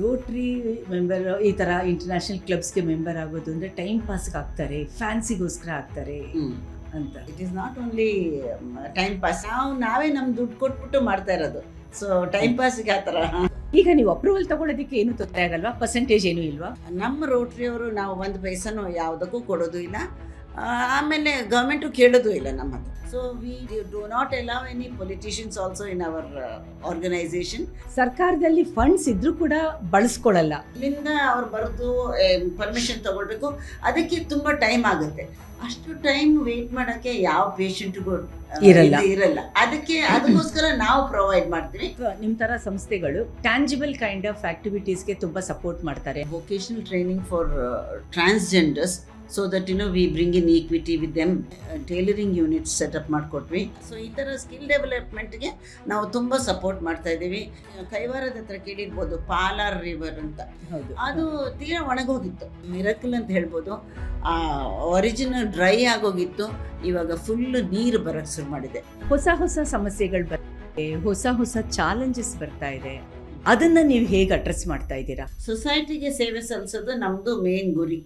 Rotary member ಈ ಥರ international ಕ್ಲಬ್ಸ್ಗೆ member ಆಗೋದು ಅಂದರೆ ಟೈಮ್ ಪಾಸ್ಗೆ ಆಗ್ತಾರೆ, ಫ್ಯಾನ್ಸಿಗೋಸ್ಕರ ಆಗ್ತಾರೆ ಅಂತ. It is not only time pass, ನಾವೇ ನಮ್ಮ ದುಡ್ಡು ಕೊಟ್ಬಿಟ್ಟು ಮಾಡ್ತಾ ಇರೋದು. ಸೊ ಟೈಮ್ ಪಾಸ್ಗೆ ಆ ಥರ. ಈಗ ನೀವು ಅಪ್ರೂವಲ್ ತಗೊಳ್ಳೋದಕ್ಕೆ ಏನು ತೊಂದರೆ ಆಗಲ್ವಾ? ಪರ್ಸೆಂಟೇಜ್ ಏನೂ ಇಲ್ವಾ? ನಮ್ಮ ರೋಟ್ರಿಯವರು ನಾವು ಒಂದು ಪೈಸನೂ ಯಾವುದಕ್ಕೂ ಕೊಡೋದು ಇಲ್ಲ, ಆಮೇಲೆ ಗೌರ್ಮೆಂಟು ಕೇಳೋದು ಇಲ್ಲ ನಮ್ಮ ಹತ್ರ. So we do not allow any politicians also in our organisation. ಸರ್ಕಾರದಲ್ಲಿ ಫಂಡ್ಸ್ ಇದ್ರೂ ಕೂಡ ಬಳಸ್ಕೊಳ್ಳಲ್ಲ. ಇಲ್ಲಿಂದ ಅವ್ರು ಬರೆದು ಪರ್ಮಿಷನ್ ತಗೊಳ್ಬೇಕು, ಅದಕ್ಕೆ ತುಂಬ ಟೈಮ್ ಆಗುತ್ತೆ. ಅಷ್ಟು ಟೈಮ್ ವೇಟ್ ಮಾಡೋಕ್ಕೆ ಯಾವ ಪೇಷಂಟ್ಗೂ ಇರಲ್ಲ. ಅದಕ್ಕೋಸ್ಕರ ನಾವು ಪ್ರೊವೈಡ್ ಮಾಡ್ತೀವಿ. ನಿಮ್ಮ ಥರ ಸಂಸ್ಥೆಗಳು ಟ್ಯಾಂಜಿಬಲ್ ಕೈಂಡ್ ಆಫ್ ಆಕ್ಟಿವಿಟೀಸ್ಗೆ ತುಂಬ ಸಪೋರ್ಟ್ ಮಾಡ್ತಾರೆ. Vocational training for transgenders, so that we bring in equity with them. Tailoring units set up ಮಾಡಿಕೊಟ್ವಿ. ಸೊ ಈ ಥರ ಸ್ಕಿಲ್ ಡೆವಲಪ್ಮೆಂಟ್ಗೆ ನಾವು ತುಂಬ ಸಪೋರ್ಟ್ ಮಾಡ್ತಾ ಇದ್ದೀವಿ. ಕೈವಾರದ ಹತ್ರ ಕೇಳಿರ್ಬೋದು, ಪಾಲಾರ್ ರಿವರ್ ಅಂತ, ಅದು ತೀರಾ ಒಣಗೋಗಿತ್ತು. ಮಿರಕಲ್ ಅಂತ ಹೇಳ್ಬೋದು. ಒರಿಜಿನಲ್ ಡ್ರೈ ಆಗೋಗಿತ್ತು, ಇವಾಗ ಫುಲ್ ನೀರು ಬರೋಕ್ಕೆ ಶುರು ಮಾಡಿದೆ. ಹೊಸ ಸಮಸ್ಯೆಗಳು ಬರ್ತಾ ಇದೆ, ಹೊಸ ಚಾಲೆಂಜಸ್ ಬರ್ತಾ ಇದೆ. ಅದನ್ನ ನೀವು ಹೇಗೆ ಅಡ್ರೆಸ್ ಮಾಡ್ತಾ ಇದ್ದೀರಾ? ಸೊಸೈಟಿಗೆ ಸೇವೆ ಸಲ್ಲಿಸೋದು ನಮ್ಮದು ಮೇನ್ ಗುರಿ.